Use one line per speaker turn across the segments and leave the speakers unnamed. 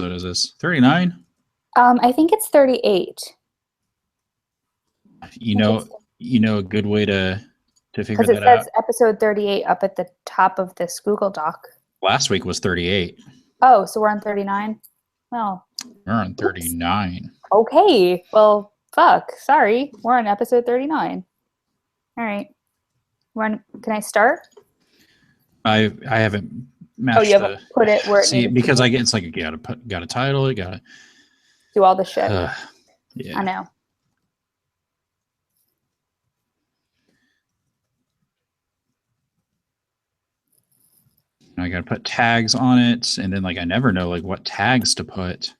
episode is this? 39?
I think it's 38.
You know a good way to figure that out?
Because it says episode 38 up at the top of this Google Doc.
Last week was 38.
Oh, so we're on 39? Well.
We're on 39.
Okay. Well, fuck. Sorry. We're on episode 39. All right. Can I start?
I haven't matched.
Oh, you haven't put it where it
see, because it's like you got a title, you gotta
do all the shit.
Yeah.
I know.
I gotta put tags on it, and then like I never know like what tags to put.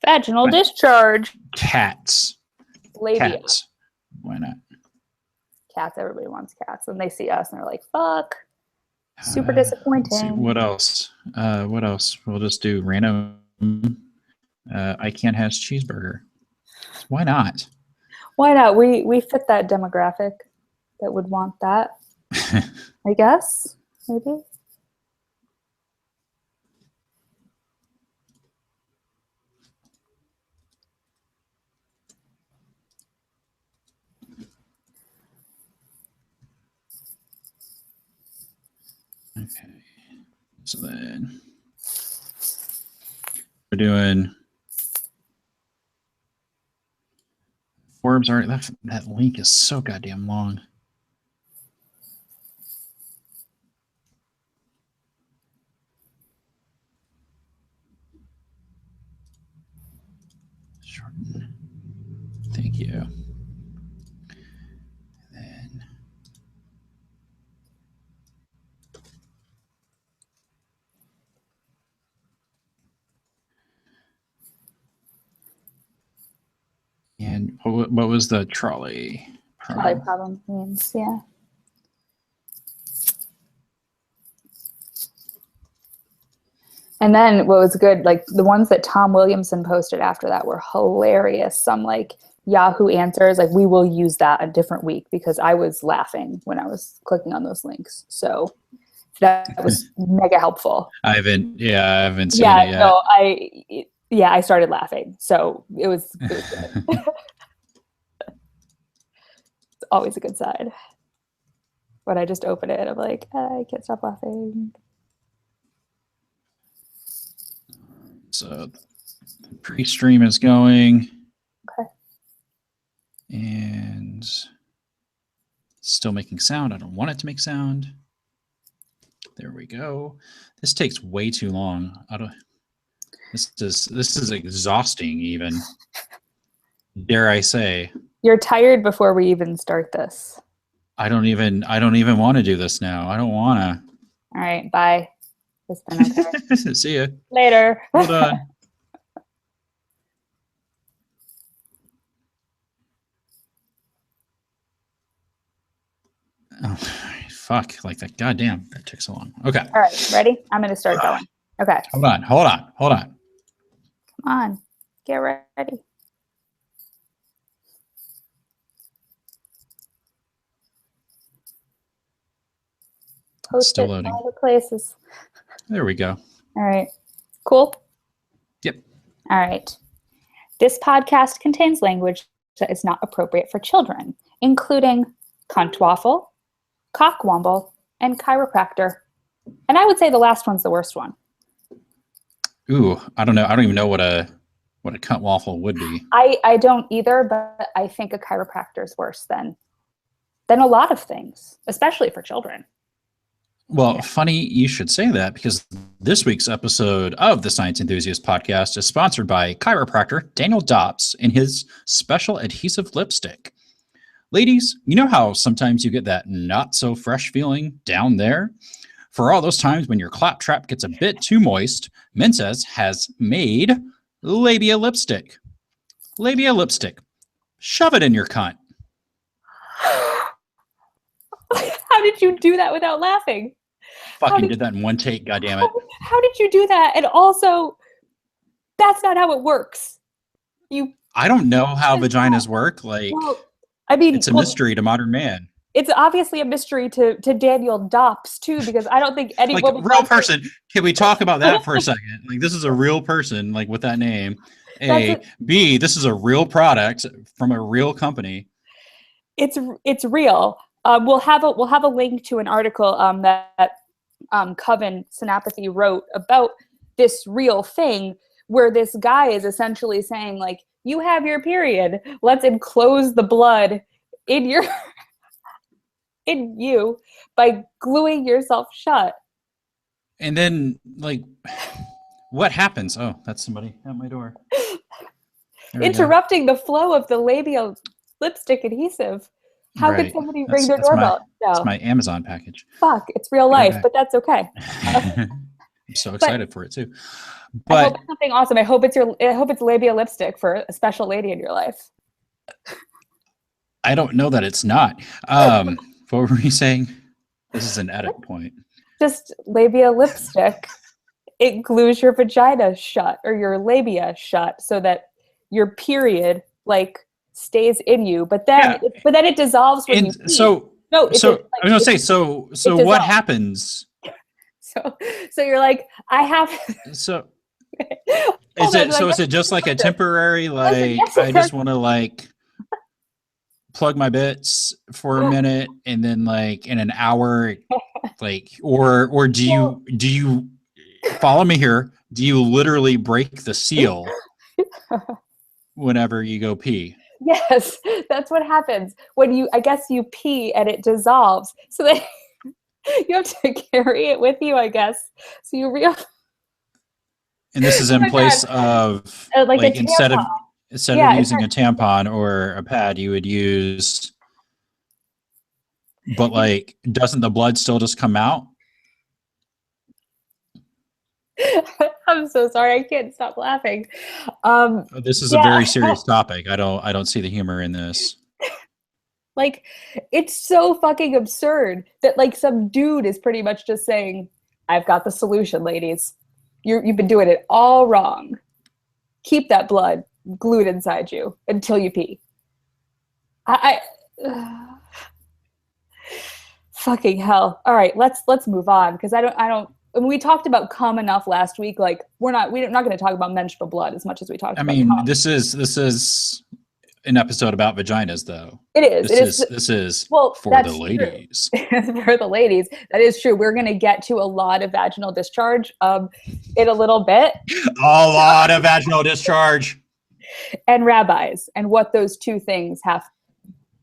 Vaginal discharge.
Cats.
Labia.
Cats. Why not?
Cats. Everybody wants cats, and they see us, and they're like, "Fuck." Super disappointing.
Let's see, what else? What else? We'll just do random. I can't have cheeseburger. Why not?
Why not? We fit that demographic that would want that. I guess maybe.
Okay. So then we're doing Forbes art. That link is so goddamn long. Shorten. Thank you. And what was the trolley problem?
Trolley problem means, yeah. And then what was good, like the ones that Tom Williamson posted after that were hilarious. Some like Yahoo Answers, like we will use that a different week because I was laughing when I was clicking on those links. So that was mega helpful.
I haven't seen it yet.
No, I started laughing. So it was good. It's always a good sign. But I just open it and I'm like, I can't stop laughing.
So the pre-stream is going.
Okay.
And still making sound. I don't want it to make sound. There we go. This takes way too long. This is exhausting even. Dare I say.
You're tired before we even start this.
I don't even want to do this now. I don't want to.
All right, bye. It's been okay.
See ya.
Later.
Hold on. Oh, fuck. Like that. Goddamn. That took so long. Okay.
All right. Ready? I'm going to start going. Okay.
Hold on.
Come on. Get ready. Post
Still
it
loading.
all the places.
There we go.
All right. Cool?
Yep.
All right. This podcast contains language that is not appropriate for children, including cuntwaffle, cockwomble, and chiropractor. And I would say the last one's the worst one.
Ooh, I don't know. I don't even know what a cunt waffle would be.
I don't either, but I think a chiropractor is worse than a lot of things, especially for children.
Well, funny you should say that because this week's episode of the Science Enthusiast Podcast is sponsored by chiropractor Daniel Dobbs and his special adhesive lipstick. Ladies, you know how sometimes you get that not so fresh feeling down there? For all those times when your claptrap gets a bit too moist, Menses has made labia lipstick. Labia lipstick. Shove it in your cunt.
How did you do that without laughing?
Fucking did that in one take, goddammit.
How did you do that? And also, that's not how it works.
I don't know how vaginas work. Like,
well, I mean,
it's a mystery to modern man.
it's obviously a mystery to Daniel Dops too, because I don't think anyone
like real person. Can we talk about that for a second? Like this is a real person, like with that name. B, this is a real product from a real company.
It's real. We'll have a link to an article that Coven Synapathy wrote about this real thing, where this guy is essentially saying, like, you have your period, let's enclose the blood in you by gluing yourself shut.
And then, like, what happens? Oh, that's somebody at my door.
Interrupting the flow of the labial lipstick adhesive. How could somebody ring their doorbell?
That's my Amazon package.
Fuck, it's real life, but that's okay.
I'm so excited for it too.
But I hope it's something awesome. I hope it's labial lipstick for a special lady in your life.
I don't know that it's not. What were you saying? This is an edit point. Just
labia lipstick. It glues your vagina shut or your labia shut so that your period stays in you, but then it dissolves when you pee.
So I was gonna say, so what happens?
So you're like, I have.
So is it just like a temporary, like, I just want to plug my bits for a minute and then in an hour, or do you follow me here? Do you literally break the seal whenever you go pee?
Yes, that's what happens when you pee and it dissolves. So then you have to carry it with you, I guess. So you
And this is in place of instead of using a tampon or a pad, you would use. But doesn't the blood still just come out?
I'm so sorry. I can't stop laughing.
This is a very serious topic. I don't see the humor in this.
It's so fucking absurd that some dude is pretty much just saying, I've got the solution, ladies. You've been doing it all wrong. Keep that blood glued inside you until you pee. Fucking hell. All right, let's move on, because I don't. When we talked about cum enough last week, we're not going to talk about menstrual blood as much as we talked about cum.
This is an episode about vaginas, though.
It is.
This is for the ladies.
It's for the ladies. That is true. We're going to get to a lot of vaginal discharge in a little bit.
A lot of vaginal discharge.
And rabbis, and what those two things have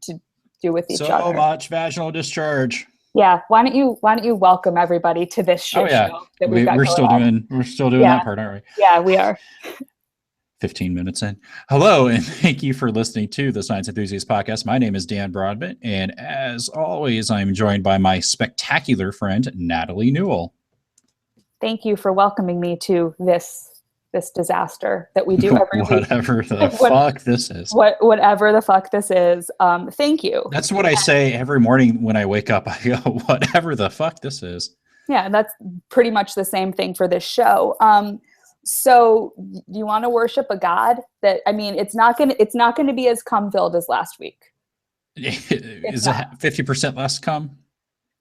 to do with each other.
So much vaginal discharge.
Yeah. Why don't you welcome everybody to this show? That
we're still doing that part, aren't we?
Yeah, we are.
15 minutes in. Hello, and thank you for listening to the Science Enthusiast Podcast. My name is Dan Broadbent, and as always, I'm joined by my spectacular friend, Natalie Newell.
Thank you for welcoming me to this disaster that we do every week.
Whatever the fuck this is.
Whatever the fuck this is. Thank you.
That's what I say every morning when I wake up. I go, whatever the fuck this is.
Yeah, that's pretty much the same thing for this show. So you want to worship a god that, it's not gonna be as cum-filled as last week.
Is it 50% less cum?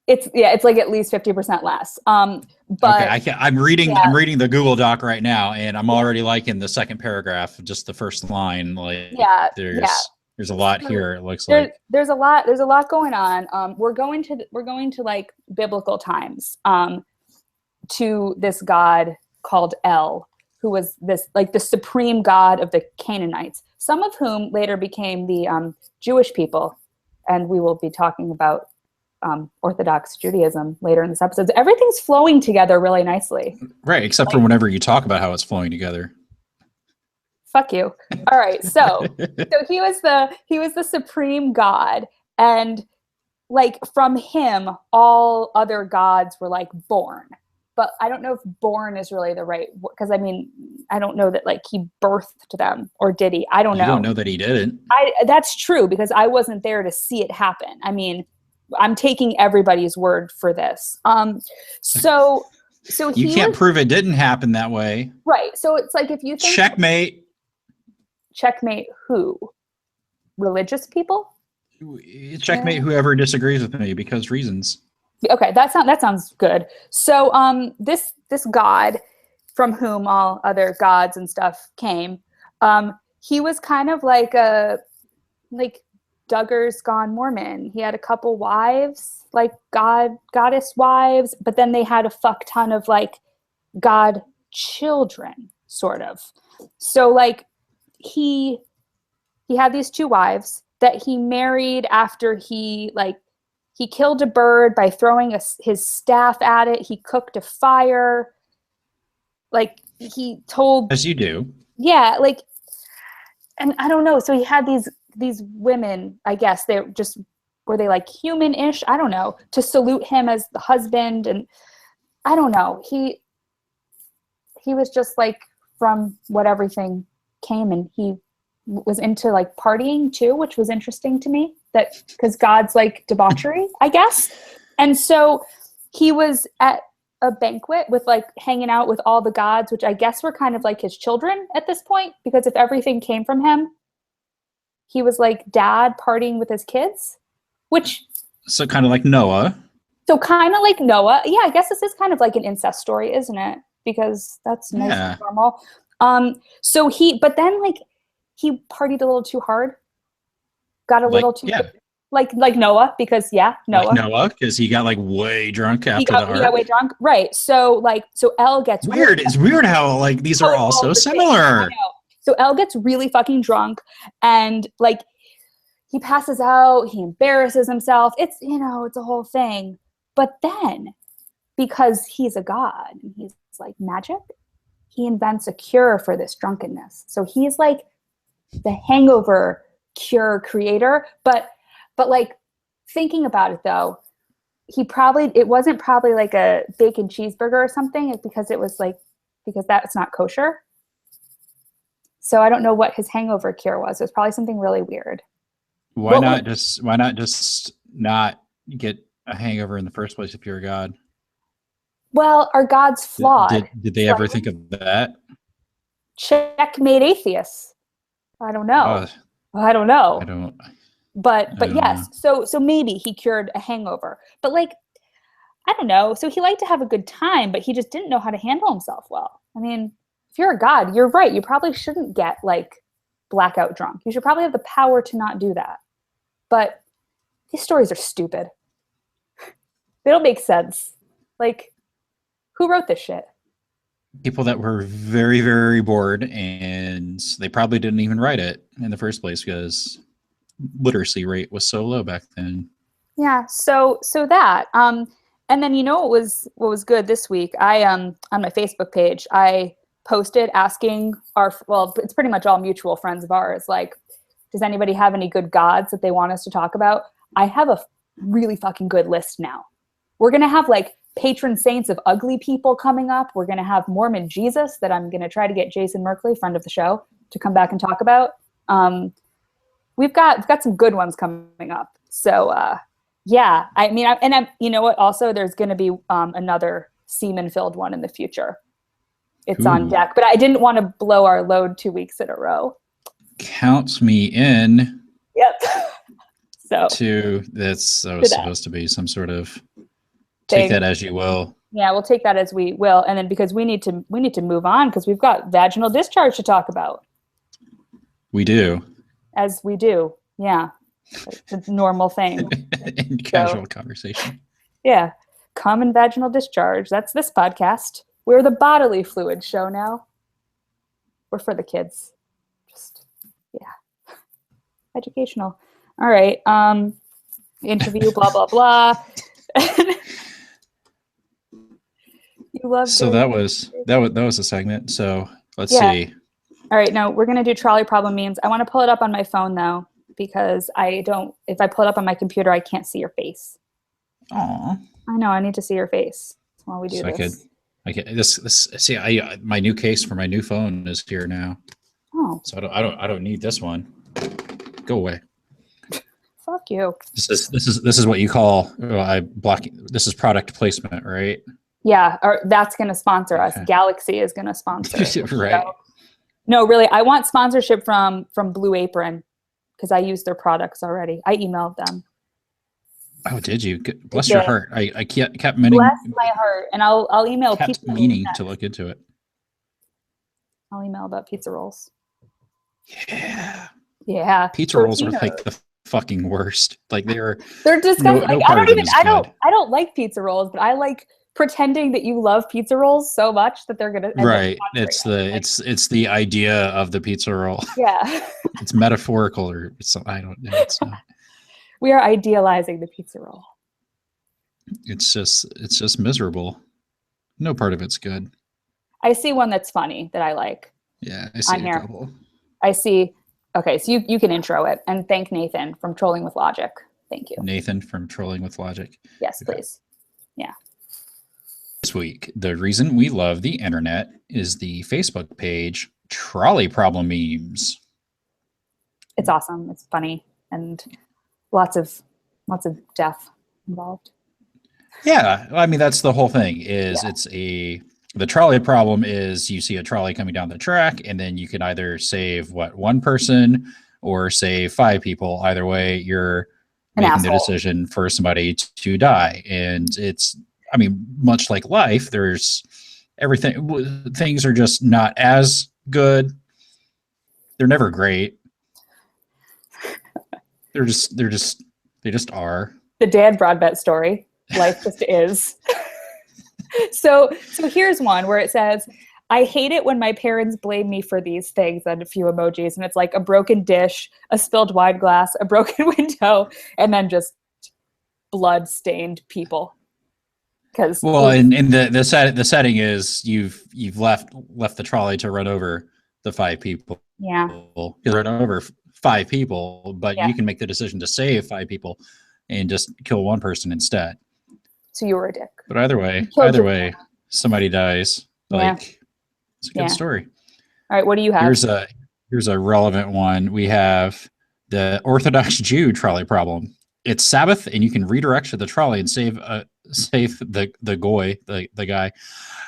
It's at least 50% less. But
okay, I'm reading the Google Doc right now, and I'm already liking the second paragraph, just the first line. There's a lot here. It looks
there's a lot going on. We're going to biblical times, to this god called El, who was the supreme god of the Canaanites, some of whom later became the Jewish people, and we will be talking about Orthodox Judaism later in this episode. So everything's flowing together really nicely.
Right, except for whenever you talk about how it's flowing together.
Fuck you. All right, so he was the supreme god, and from him, all other gods were born. But I don't know if born is really the right, because I don't know that he birthed them, or did he? I don't know.
You don't know that he didn't.
That's true, because I wasn't there to see it happen. I'm taking everybody's word for this. So
you can't prove it didn't happen that way.
Right. So it's if you think
checkmate
who? Religious people?
Checkmate whoever disagrees with me because reasons.
Okay, that sounds good. So this god from whom all other gods and stuff came, he was kind of like Duggar's Gone Mormon. He had a couple wives, like goddess wives, but then they had a fuck ton of like god children, sort of. So like he had these two wives that he married after he killed a bird by throwing his staff at it. He cooked a fire. Like he told,
as you do.
Yeah, like, and I don't know. So he had these women, I guess were they like human-ish? I don't know, to salute him as the husband. And I don't know. He was just like from what everything came, and he was into like partying too, which was interesting to me, that because God's like debauchery, I guess. And so he was at a banquet with like hanging out with all the gods, which I guess were kind of like his children at this point, because if everything came from him, he was like dad partying with his kids, which.
So kind of like Noah.
So kind of like Noah. Yeah, I guess this is kind of like an incest story, isn't it? Because that's nice and normal. But then like he partied a little too hard. Got a little too like Noah, because Noah.
Like Noah, because he got like way drunk after the ark.
He got way drunk. Right. So Elle gets
weird. It's weird how like these are all so similar.
So Elle gets really fucking drunk, and like he passes out, he embarrasses himself. It's it's a whole thing. But then, because he's a god and he's like magic, he invents a cure for this drunkenness. So he's like the hangover cure creator. But like thinking about it though, it wasn't probably like a bacon cheeseburger or something, because that's not kosher. So I don't know what his hangover cure was. It was probably something really weird.
Why not just not get a hangover in the first place if you're a god?
Well, are gods flawed?
Did they ever think of that?
Checkmate atheists. I don't know. I don't know. But yes. So maybe he cured a hangover. But like, I don't know. So he liked to have a good time, but he just didn't know how to handle himself well. I mean, if you're a god, you're right. You probably shouldn't get like blackout drunk. You should probably have the power to not do that. But these stories are stupid. They don't make sense. Like, who wrote this shit?
People that were very, very bored, and they probably didn't even write it in the first place because literacy rate was so low back then. Yeah,
so that. And then what was good this week? I on my Facebook page, I posted asking it's pretty much all mutual friends of ours, like, does anybody have any good gods that they want us to talk about? I have a really fucking good list now. We're going to have like patron saints of ugly people coming up. We're going to have Mormon Jesus that I'm going to try to get Jason Merkley, friend of the show, to come back and talk about. We've got some good ones coming up. So yeah, I mean, I'm you know what? Also, there's going to be another semen-filled one in the future. It's on deck, but I didn't want to blow our load 2 weeks in a row.
Counts me in.
Yep.
That's supposed to be some sort of take that as you will.
Yeah, we'll take that as we will, and then because we need to move on because we've got vaginal discharge to talk about.
We do.
As we do, yeah, it's a normal thing.
In casual conversation.
Yeah, common vaginal discharge. That's this podcast. We're the bodily fluid show now. We're for the kids. Educational. All right. Interview, blah, blah, blah. You love
that was a segment. So let's see.
All right. Now we're going to do trolley problem memes. I want to pull it up on my phone though, because if I pull it up on my computer, I can't see your face.
Aw.
I know. I need to see your face while we do this.
My new case for my new phone is here now.
Oh.
So I don't need this one. Go away.
Fuck you.
This is what you call this is product placement, right?
Yeah, or that's going to sponsor us. Galaxy is going to sponsor.
Right.
So, no, really, I want sponsorship from Blue Apron, because I use their products already. I emailed them.
Oh, did you? Bless your heart. I kept meaning.
Bless my heart. And I'll email
kept
pizza
meaning
rolls
to look into it.
I'll email about pizza rolls.
Yeah.
Yeah.
Pizza rolls are like the fucking worst. Like they're
disgusting.
No part of them is good.
I don't like pizza rolls, but I like pretending that you love pizza rolls so much that they're gonna
right. It's the idea of the pizza roll.
Yeah.
It's metaphorical or something. I don't know. It's not.
We are idealizing the pizza roll.
It's just miserable. No part of it's good.
I see one that's funny that I like.
Yeah, I see a couple.
I see. Okay, so you can intro it and thank Nathan from Trolling with Logic. Thank you.
Nathan from Trolling with Logic.
Yes, please. Yeah.
This week, the reason we love the internet is the Facebook page Trolley Problem Memes.
It's awesome. It's funny and lots of death involved.
Yeah, I mean that's the whole thing. The trolley problem is you see a trolley coming down the track, and then you can either save one person or save 5 people. Either way, you're making the decision for somebody to die, and it's. I mean, much like life, there's everything. Things are just not as good. They're never great. They just are. The
Dan Broadbent story. Life just is. So here's one where it says, I hate it when my parents blame me for these things, and a few emojis, and it's like a broken dish, a spilled wine glass, a broken window, and then just blood-stained people. And
the setting is you've left the trolley to run over the 5 people.
Yeah.
You run over 5 people, but you can make the decision to save 5 people and just kill 1 person instead.
So you were a dick.
But either way, somebody dies. It's a good story.
All right, what do you have?
Here's a relevant one. We have the Orthodox Jew trolley problem. It's Sabbath, and you can redirect to the trolley and save the goy, the guy,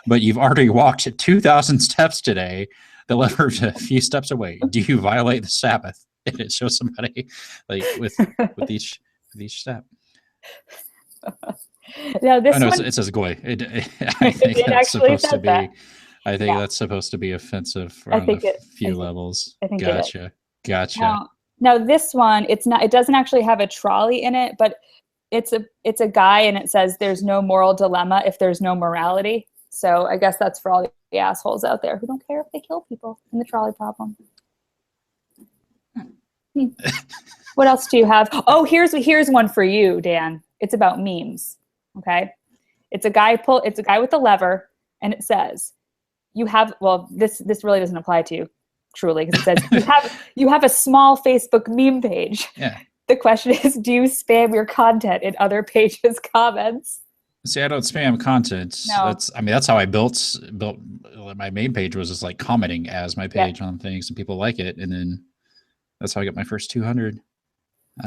but you've already walked 2,000 steps today. The lever's a few steps away. Do you violate the Sabbath? And it shows somebody like with each step.
No,
it says goy. I think that's supposed to be. I think that's supposed to be offensive on a few levels.
I think
Gotcha.
Now this one, it's not. It doesn't actually have a trolley in it, but it's a guy, and it says there's no moral dilemma if there's no morality. So I guess that's for all the assholes out there who don't care if they kill people in the trolley problem. What else do you have? Oh, here's one for you, Dan. It's about memes. Okay, it's a guy with a lever, and it says this really doesn't apply to you truly, because it says you have a small Facebook meme page.
Yeah.
The question is, do you spam your content in other pages' comments?
See, I don't spam content.
No.
That's how I built my main page, was just like commenting as my page on things, and people like it, and then that's how I got my first 200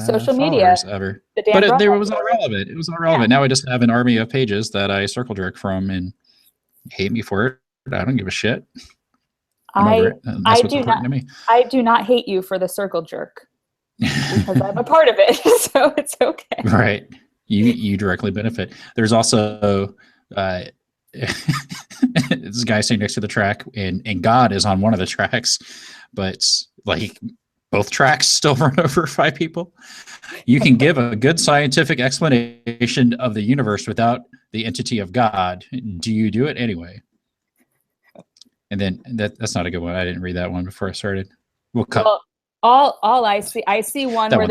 social media
ever. But it was all relevant. It was all relevant. Yeah. Now I just have an army of pages that I circle jerk from, and hate me for it. I don't give a shit. I
do not hate you for the circle jerk, because I'm a part of it, so it's okay.
Right. You directly benefit. There's also this guy sitting next to the track, and God is on one of the tracks, but like both tracks still run over 5 people. You can give a good scientific explanation of the universe without the entity of God. Do you do it anyway? And then that's not a good one. I didn't read that one before I started. We'll cut.
Well, all I see one where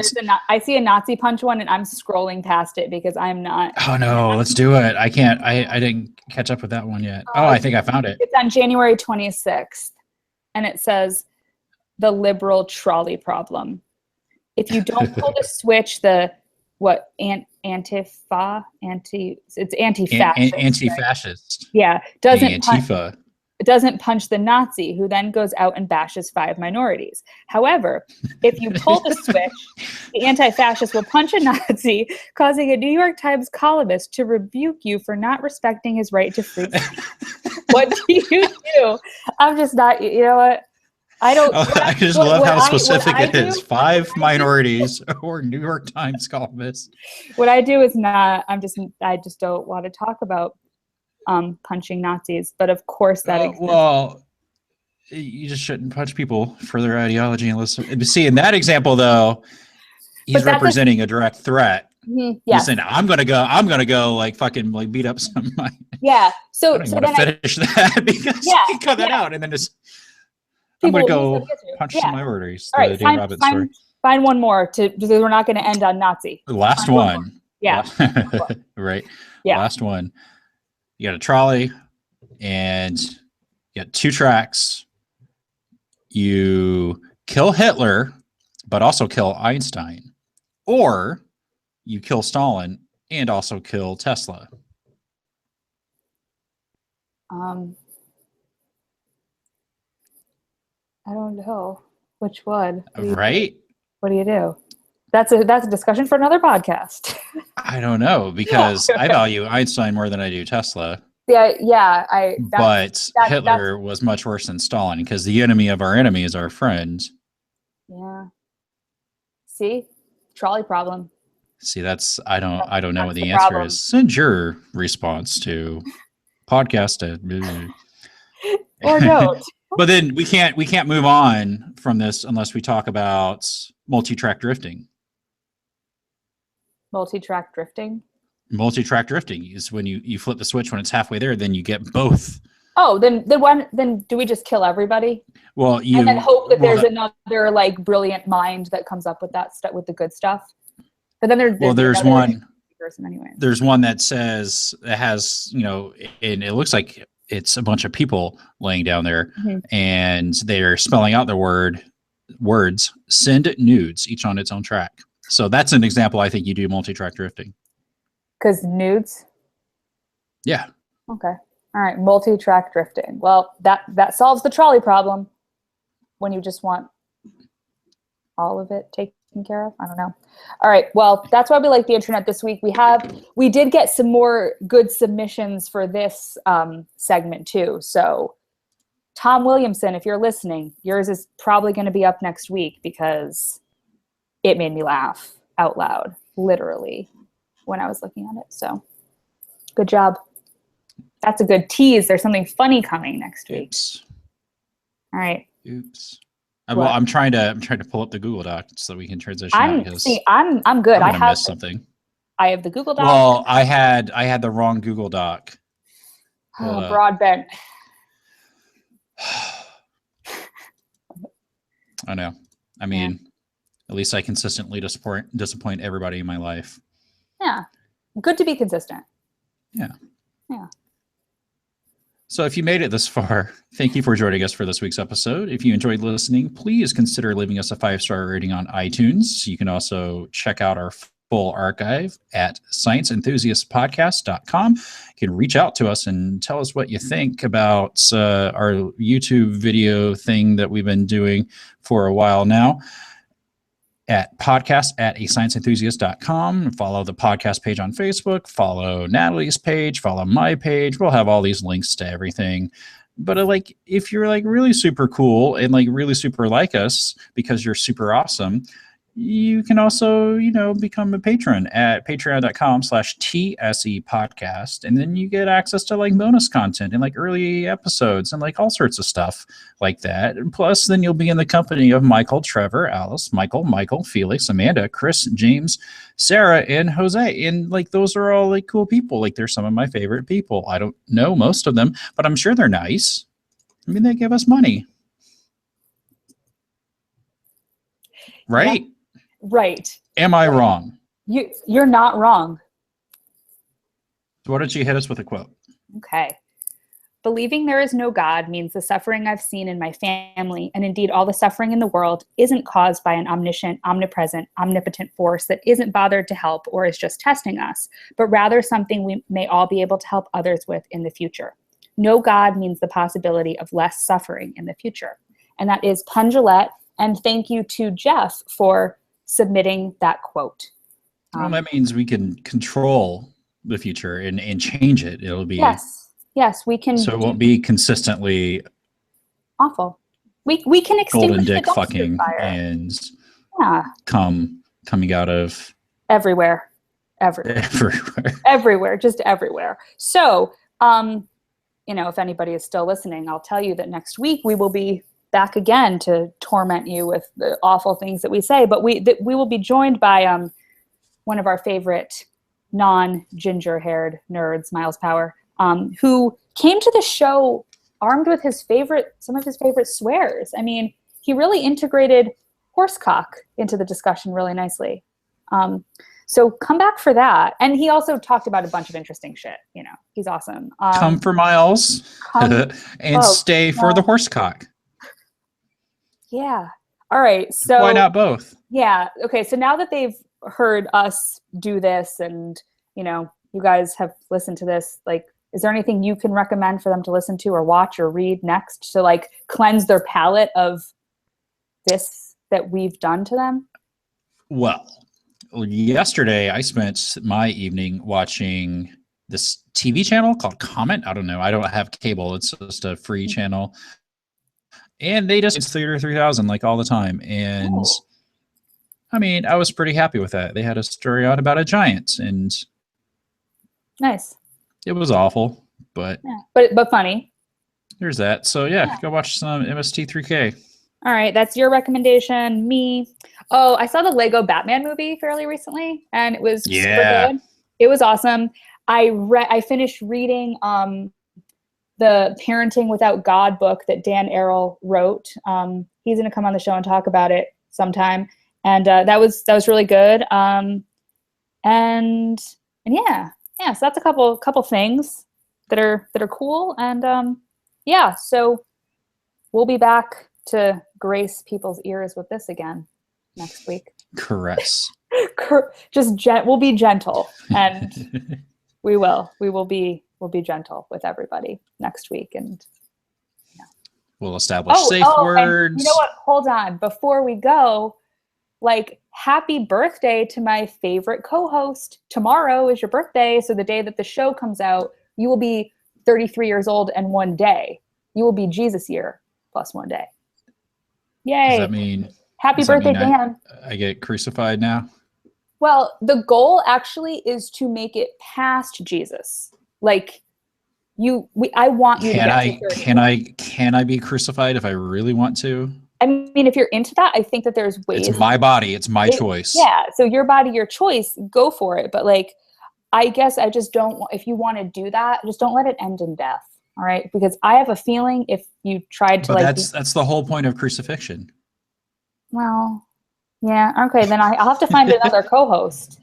I see a Nazi punch one, and I'm scrolling past it because I'm not.
Oh no, let's do it. I can't. I didn't catch up with that one yet. I think I found it.
It's on January 26th, and it says the liberal trolley problem. If you don't pull the switch, it's anti-fascist.
Anti-fascist.
Right? Yeah,
Antifa.
It doesn't punch the Nazi, who then goes out and bashes 5 minorities. However, if you pull the switch, the anti-fascist will punch a Nazi, causing a New York Times columnist to rebuke you for not respecting his right to free speech. What do you do? I'm just not, you know what? I don't.
I just love how specific it is. 5 minorities or New York Times columnists.
What I do is not. I just don't want to talk about punching Nazis. But of course that exists.
Well, you just shouldn't punch people for their ideology unless. See, in that example, though, he's representing a direct threat.
Yeah.
He's saying, I'm gonna go like fucking like beat up somebody.
Yeah. So
I don't want to finish that because you cut that out and then just I'm gonna go punch some minorities.
All right, find one more because we're not going to end on Nazi.
The last one.
Yeah.
Right.
Yeah.
Last one. You got a trolley and you got 2 tracks. You kill Hitler, but also kill Einstein, or you kill Stalin and also kill Tesla.
I don't know which one.
Right?
What do you do? That's a discussion for another podcast.
I don't know because I value Einstein more than I do Tesla.
Yeah.
But Hitler was much worse than Stalin because the enemy of our enemy is our friend.
Yeah. See, trolley problem.
See, I don't know what the answer is. Send your response to podcast
or don't.
But then we can't move on from this unless we talk about multi-track drifting.
Multi-track drifting?
Multi-track drifting is when you flip the switch when it's halfway there, then you get both.
Oh, then do we just kill everybody?
Well,
and then hope that there's another like brilliant mind that comes up with that stuff, with the good stuff. But then there's one person anyway. There's
one that says it has, and it looks like it's a bunch of people laying down there, and they're spelling out the words "send nudes," each on its own track. So that's an example. I think you do multi-track drifting.
Because nudes.
Yeah.
Okay. All right. Multi-track drifting. Well, that solves the trolley problem. When you just want all of it taken care of. I don't know. All right. Well, that's why we like the internet this week. We did get some more good submissions for this segment too. So Tom Williamson, if you're listening, yours is probably going to be up next week because it made me laugh out loud, literally, when I was looking at it. So good job. That's a good tease. There's something funny coming next week.
Oops.
All right.
Oops. Well, I'm trying to pull up the Google Doc so we can transition.
I'm good.
I have missed something.
I have the Google Doc.
Well, I had the wrong Google Doc.
Broadbent.
I know. I mean, at least I consistently disappoint everybody in my life.
Yeah. Good to be consistent.
Yeah.
Yeah.
So if you made it this far, thank you for joining us for this week's episode. If you enjoyed listening, please consider leaving us a 5-star rating on iTunes. You can also check out our full archive at scienceenthusiastpodcast.com. You can reach out to us and tell us what you think about our YouTube video thing that we've been doing for a while now. At podcast@ascienceenthusiast.com. Follow the podcast page on Facebook. Follow Natalie's page. Follow my page. We'll have all these links to everything. But if you're really super cool and really super like us because you're super awesome, you can also, become a patron at patreon.com/TSE podcast. And then you get access to bonus content and early episodes and all sorts of stuff like that. And plus, then you'll be in the company of Michael, Trevor, Alice, Michael, Felix, Amanda, Chris, James, Sarah, and Jose. And those are all cool people. They're some of my favorite people. I don't know most of them, but I'm sure they're nice. I mean, they give us money. Right?
Yeah. Right.
Am I wrong?
You're not wrong.
So why don't you hit us with a quote?
Okay. Believing there is no God means the suffering I've seen in my family, and indeed all the suffering in the world, isn't caused by an omniscient, omnipresent, omnipotent force that isn't bothered to help or is just testing us, but rather something we may all be able to help others with in the future. No God means the possibility of less suffering in the future. And that is Penn Jillette. And thank you to Jeff for submitting that quote.
Well, that means we can control the future and change it. It'll be
yes, we can.
So it won't be consistently
awful. We can extinguish
golden dick
the dumpster
fucking
fire.
and
Yeah.
coming out of
everywhere. Just everywhere. So, if anybody is still listening, I'll tell you that next week we will be back again to torment you with the awful things that we say. But we will be joined by one of our favorite non-ginger-haired nerds, Miles Power, who came to the show armed with some of his favorite swears. I mean, he really integrated horsecock into the discussion really nicely. So come back for that. And he also talked about a bunch of interesting shit. He's awesome.
Come for Miles and stay for the horsecock.
Yeah. All right. So
why not both?
Yeah. Okay. So now that they've heard us do this and, you guys have listened to this, like, is there anything you can recommend for them to listen to or watch or read next to like cleanse their palate of this that we've done to them?
Well, yesterday I spent my evening watching this TV channel called Comment. I don't know. I don't have cable. It's just a free channel. And they just, it's Theater 3000 like all the time. And I mean, I was pretty happy with that. They had a story out about a giant and
nice.
It was awful, but
funny.
There's that. So yeah, go watch some MST3K.
All right, that's your recommendation. Me. Oh, I saw the Lego Batman movie fairly recently, and it was super good. It was awesome. I finished reading the Parenting Without God book that Dan Arrell wrote. He's going to come on the show and talk about it sometime, and that was really good. And yeah. So that's a couple things that are cool, and so we'll be back to grace people's ears with this again next week.
Caress.
We'll be gentle, and we'll be gentle with everybody next week, and
we'll establish safe words.
You know what? Hold on, before we go, like, happy birthday to my favorite co-host. Tomorrow is your birthday, so the day that the show comes out, you will be 33 years old and 1 day. You will be Jesus year plus 1 day. Yay.
Does that mean
happy birthday, Dan?
I get crucified now?
Well, the goal actually is to make it past Jesus. Like, I want you to get to 30.
Can I be crucified if I really want to?
I mean, if you're into that, I think that there's ways.
It's my body. It's my choice.
Yeah. So your body, your choice, go for it. But like, I guess I just don't want, if you want to do that, just don't let it end in death. All right. Because I have a feeling if you tried to
that's the whole point of crucifixion.
Well, yeah. Okay. Then I'll have to find another co-host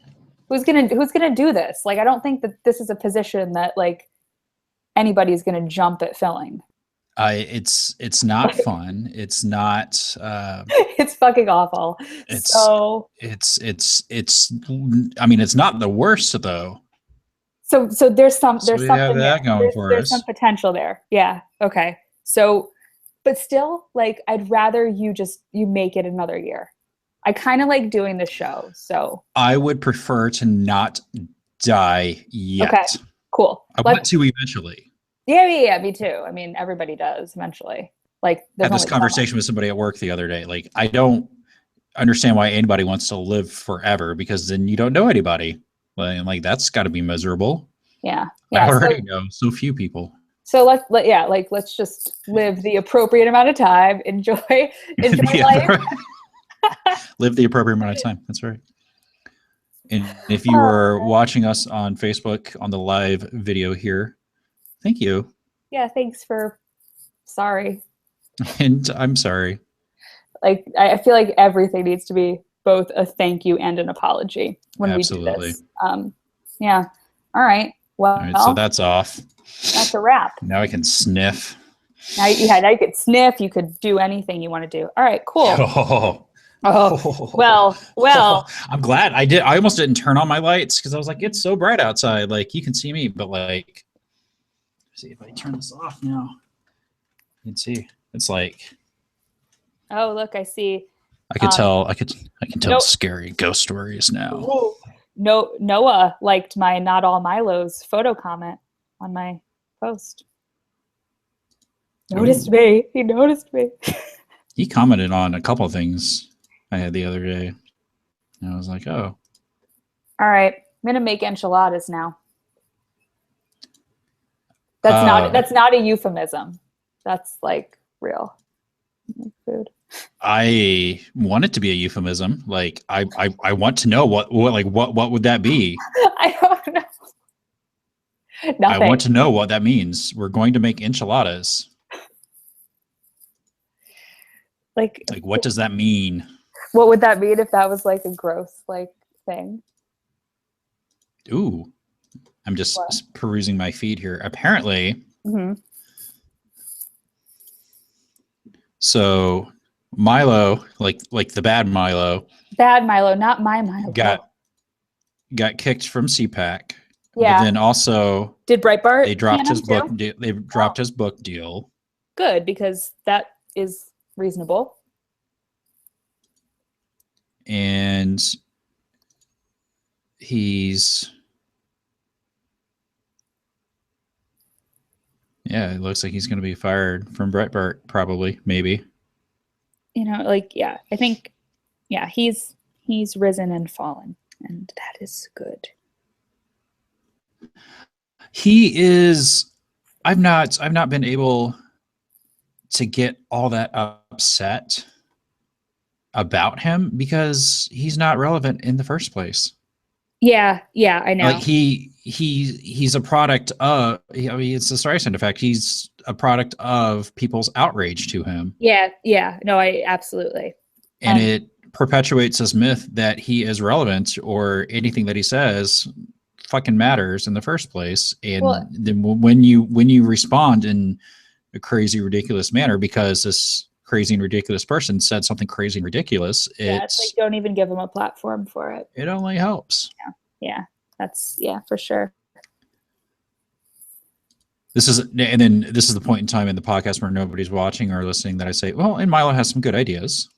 who's going to do this. Like, I don't think that this is a position that like anybody's going to jump at filling.
It's not fun. It's not.
It's fucking awful.
It's. I mean, it's not the worst though.
So there's something
that going for us.
There's some potential there. Yeah. Okay. So, but still, like, I'd rather you make it another year. I kind of like doing the show. So
I would prefer to not die yet.
Okay. Cool.
I want to eventually.
Yeah, me too. I mean, everybody does eventually. Like,
I had this conversation with somebody at work the other day. Like, I don't understand why anybody wants to live forever, because then you don't know anybody. Like that's got to be miserable.
Yeah.
I already know so few people.
So let's just live the appropriate amount of time. Enjoy life.
Live the appropriate amount of time. That's right. And if you are watching us on Facebook on the live video here, thank you.
Yeah, thanks for. Sorry.
And I'm sorry.
Like, I feel like everything needs to be both a thank you and an apology when we do this. Yeah. All right. Well,
all right, so that's off.
That's a wrap.
Now I can sniff.
Now you could sniff. You could do anything you want to do. All right. Cool. Well.
I'm glad I did. I almost didn't turn on my lights because I was like, it's so bright outside. Like, you can see me, but like, see if I turn this off now. You can see it's like.
Oh, look! I see.
I can tell scary ghost stories now.
Ooh. No, Noah liked my Not All Milo's photo comment on my post. He noticed me.
He commented on a couple of things I had the other day. And I was like, oh.
All right. I'm going to make enchiladas now. That's not a euphemism. That's like real food.
I want it to be a euphemism. Like I want to know what would that be?
I don't know. Nothing.
I want to know what that means. We're going to make enchiladas.
Like
what does that mean?
What would that mean if that was like a gross thing?
Ooh. I'm just perusing my feed here. Apparently, so Milo, like the bad Milo,
not my Milo,
got kicked from CPAC.
Yeah.
But then also,
did Breitbart?
They dropped his book. They dropped his book deal.
Good, because that is reasonable.
And he's. Yeah, it looks like he's going to be fired from Breitbart, probably, maybe.
I think, he's risen and fallen, and that is good.
He is. I've not been able to get all that upset about him because he's not relevant in the first place.
Yeah, I know.
Like he's a product of. It's a Streisand effect. He's a product of people's outrage to him.
Yeah. No, I absolutely.
And it perpetuates this myth that he is relevant or anything that he says fucking matters in the first place. And then when you respond in a crazy, ridiculous manner because this crazy and ridiculous person said something crazy and ridiculous,
it's like don't even give them a platform for it.
It only helps.
Yeah. That's for sure.
This is the point in time in the podcast where nobody's watching or listening that I say, well, and Milo has some good ideas.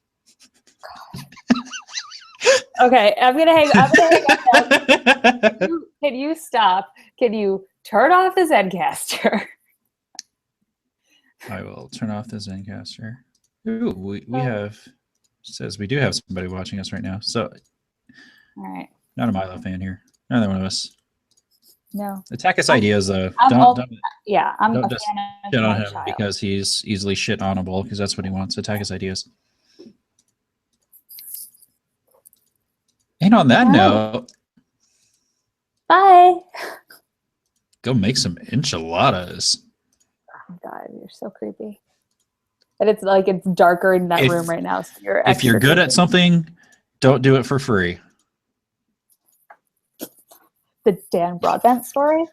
Okay, I'm gonna hang up now. Can you stop? Can you turn off the Zencaster?
I will turn off the Zencaster. Ooh, we have says we do have somebody watching us right now. So,
all right,
not a Milo fan here. Neither one of us.
No.
Attack his ideas though.
I'm
don't
a fan of
shit on him because he's easily shit onable because that's what he wants. Attack his ideas. And on that note,
bye.
Go make some enchiladas.
Oh my God, you're so creepy. And it's like it's darker in that room right now. So
if you're good at something, don't do it for free.
The Dan Broadbent story?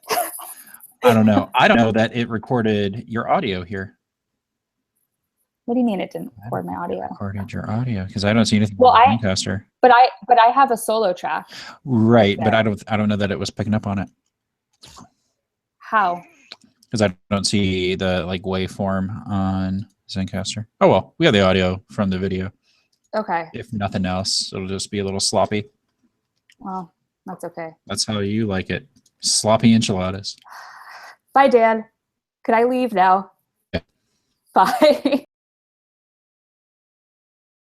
I don't know. I don't know that it recorded your audio here.
What do you mean it didn't record my audio?
It recorded your audio because I don't see anything.
Well,
Lancaster.
But I have a solo track.
Right, but I don't know that it was picking up on it.
How?
Because I don't see the waveform on Zencaster. Oh well, we have the audio from the video.
Okay.
If nothing else, it'll just be a little sloppy.
Well, that's okay.
That's how you like it. Sloppy enchiladas.
Bye, Dan. Could I leave now?
Yeah.
Bye.